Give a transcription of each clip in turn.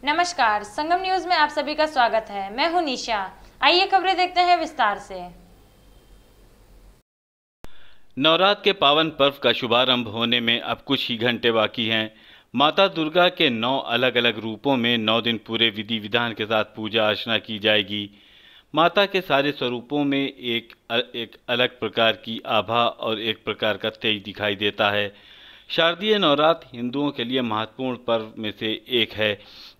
नमस्कार, संगम न्यूज में आप सभी का स्वागत है। मैं हूं निशा। आइए खबरें देखते हैं विस्तार से। नवरात्र के पावन पर्व का शुभारंभ होने में अब कुछ ही घंटे बाकी हैं। माता दुर्गा के 9 अलग अलग रूपों में 9 दिन पूरे विधि विधान के साथ पूजा अर्चना की जाएगी। माता के सारे स्वरूपों में एक अलग प्रकार की आभा और एक प्रकार का तेज दिखाई देता है। शारदीय नवरात्र हिंदुओं के लिए महत्वपूर्ण पर्व में से एक है,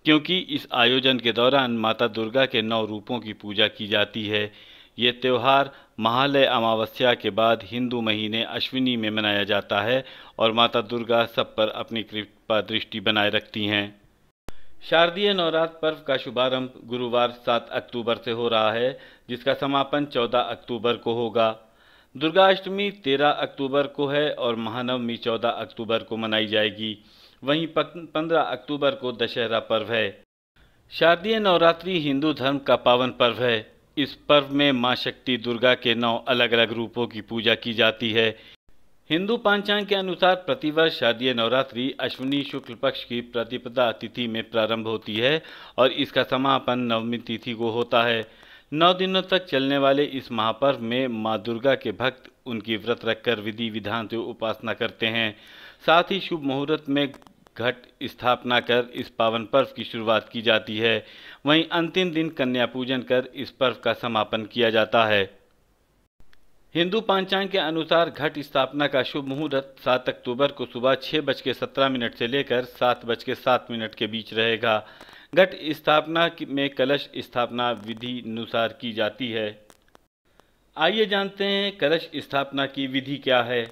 क्योंकि इस आयोजन के दौरान माता दुर्गा के 9 रूपों की पूजा की जाती है। ये त्यौहार महालय अमावस्या के बाद हिंदू महीने अश्विनी में मनाया जाता है और माता दुर्गा सब पर अपनी कृपा दृष्टि बनाए रखती हैं। शारदीय नवरात्र पर्व का शुभारंभ गुरुवार 7 अक्टूबर से हो रहा है, जिसका समापन 14 अक्टूबर को होगा। दुर्गा अष्टमी 13 अक्टूबर को है और महानवमी 14 अक्टूबर को मनाई जाएगी। वहीं 15 अक्टूबर को दशहरा पर्व है। शारदीय नवरात्रि हिंदू धर्म का पावन पर्व है। इस पर्व में मां शक्ति दुर्गा के 9 अलग अलग रूपों की पूजा की जाती है। हिंदू पंचांग के अनुसार प्रतिवर्ष शारदीय नवरात्रि अश्विनी शुक्ल पक्ष की प्रतिपदा तिथि में प्रारंभ होती है और इसका समापन नवमी तिथि को होता है। 9 दिनों तक चलने वाले इस महापर्व में मां दुर्गा के भक्त उनकी व्रत रखकर विधि विधान से उपासना करते हैं। साथ ही शुभ मुहूर्त में घट स्थापना कर इस पावन पर्व की शुरुआत की जाती है। वहीं अंतिम दिन कन्या पूजन कर इस पर्व का समापन किया जाता है। हिंदू पंचांग के अनुसार घट स्थापना का शुभ मुहूर्त 7 अक्टूबर को सुबह 6:17 से लेकर 7:07 के बीच रहेगा। घट स्थापना में कलश स्थापना विधि अनुसार की जाती है। आइए जानते हैं कलश स्थापना की विधि क्या है।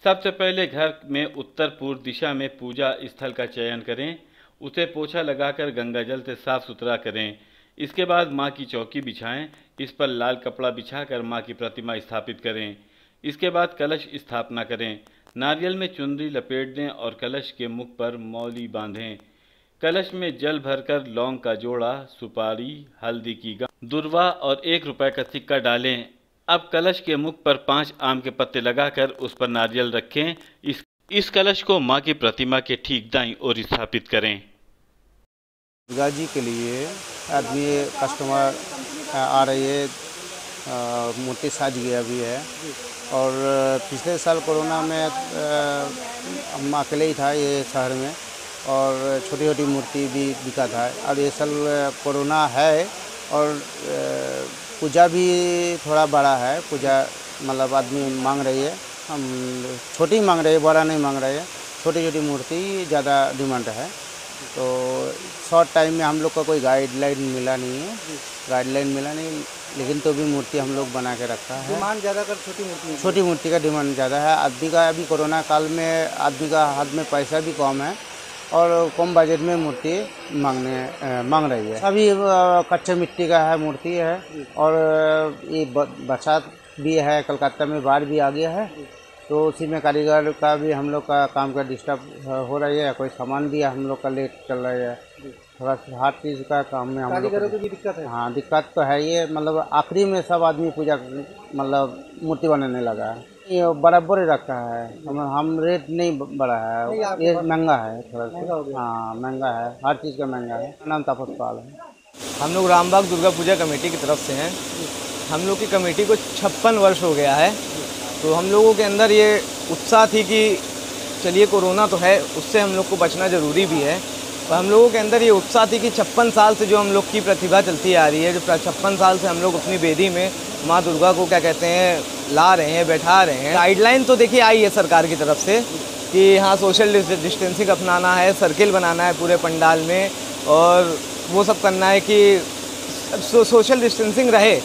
सबसे पहले घर में उत्तर पूर्व दिशा में पूजा स्थल का चयन करें। उसे पोछा लगाकर गंगा जल से साफ सुथरा करें। इसके बाद मां की चौकी बिछाएं। इस पर लाल कपड़ा बिछाकर मां की प्रतिमा स्थापित करें। इसके बाद कलश स्थापना करें। नारियल में चुनरी लपेट दें और कलश के मुख पर मौली बांधें। कलश में जल भरकर लौंग का जोड़ा, सुपारी, हल्दी की दूर्वा और 1 रुपये का सिक्का डालें। अब कलश के मुख पर 5 आम के पत्ते लगाकर उस पर नारियल रखें। इस कलश को मां की प्रतिमा के ठीक दाईं ओर स्थापित करें। दुर्गा जी के लिए आदमी कस्टमर आ रही है, मूर्ति साज गया भी है। और पिछले साल कोरोना में हम अकेले ही था ये शहर में और छोटी छोटी मूर्ति भी बिका था। और ये साल कोरोना है और पूजा भी थोड़ा बड़ा है। पूजा मतलब आदमी मांग रही है, हम छोटी मांग रहे हैं, बड़ा नहीं मांग रहे हैं। छोटी छोटी मूर्ति ज़्यादा डिमांड है। तो शॉर्ट टाइम में हम लोग का कोई गाइडलाइन मिला नहीं है, लेकिन तो भी मूर्ति हम लोग बना के रखा है। डिमांड ज़्यादातर छोटी मूर्ति का डिमांड ज़्यादा है। आदमी का अभी कोरोना काल में आदमी का हाथ में पैसा भी कम है और कम बजट में मूर्ति मांग रही है। अभी कच्चे मिट्टी का है मूर्ति है और ये बरसात भी है, कलकत्ता में बाढ़ भी आ गया है, तो उसी में कारीगर का भी हम लोग का काम का डिस्टर्ब हो रही है। कोई सामान भी हम लोग का लेट चल रहा है। थोड़ा सा हर चीज़ का काम में हम लोग कारीगरों की भी दिक्कत है। हाँ, दिक्कत तो है। ये मतलब आखिरी में सब आदमी पूजा मतलब मूर्ति बनाने लगा है। ये बराबर ही रखा है, हम रेट नहीं बढ़ा है। ये महंगा है थोड़ा सा। हाँ, महंगा है, हर चीज़ का महंगा है। नाम तापस पाल है। हम लोग रामबाग दुर्गा पूजा कमेटी की तरफ से हैं। हम लोग की कमेटी को 56 वर्ष हो गया है। तो हम लोगों के अंदर ये उत्साह थी कि चलिए कोरोना तो है, उससे हम लोग को बचना ज़रूरी भी है। और हम लोगों के अंदर ये उत्साह थी कि 56 साल से जो हम लोग की प्रतिभा चलती आ रही है, जो 56 साल से हम लोग अपनी वेदी में माँ दुर्गा को क्या कहते हैं ला रहे हैं, बैठा रहे हैं। गाइडलाइन तो देखिए आई है सरकार की तरफ से कि हाँ सोशल डिस्टेंसिंग अपनाना है, सर्किल बनाना है पूरे पंडाल में और वो सब करना है कि सोशल डिस्टेंसिंग रहे।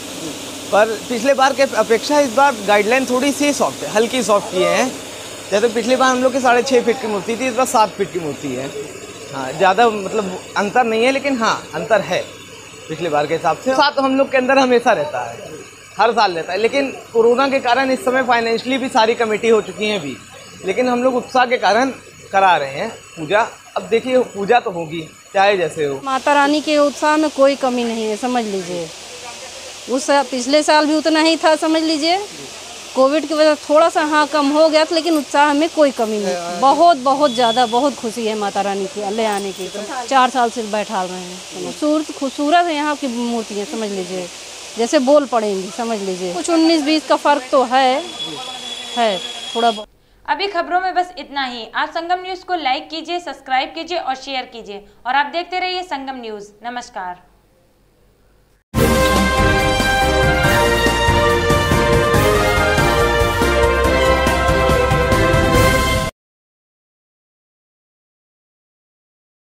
पर पिछले बार के अपेक्षा इस बार गाइडलाइन थोड़ी सी सॉफ्ट है, हल्की सॉफ्ट किए हैं। जैसे पिछली बार हम लोग की 6.5 फीट की मूर्ति थी, इस बार 7 फीट की मूर्ति है। हाँ, ज़्यादा मतलब अंतर नहीं है, लेकिन हाँ अंतर है पिछले बार के हिसाब से। उत्साह तो हम लोग के अंदर हमेशा रहता है, हर साल रहता है। लेकिन कोरोना के कारण इस समय फाइनेंशियली भी सारी कमेटी हो चुकी हैं भी, लेकिन हम लोग उत्साह के कारण करा रहे हैं पूजा। अब देखिए पूजा तो होगी चाहे जैसे हो। माता रानी के उत्साह में कोई कमी नहीं है, समझ लीजिए। उस पिछले साल भी उतना ही था, समझ लीजिए। कोविड की वजह से थोड़ा सा हाँ कम हो गया था, लेकिन उत्साह में कोई कमी नहीं। बहुत बहुत ज़्यादा बहुत खुशी है माता रानी की ले आने की। 4 साल से बैठा रहे हैं। खूबसूरत है यहाँ की मूर्तियाँ, समझ लीजिए जैसे बोल पड़ेंगी, समझ लीजिए। कुछ 19-20 का फ़र्क तो है थोड़ा बहुत। अभी खबरों में बस इतना ही। आप संगम न्यूज़ को लाइक कीजिए, सब्सक्राइब कीजिए और शेयर कीजिए और आप देखते रहिए संगम न्यूज़। नमस्कार।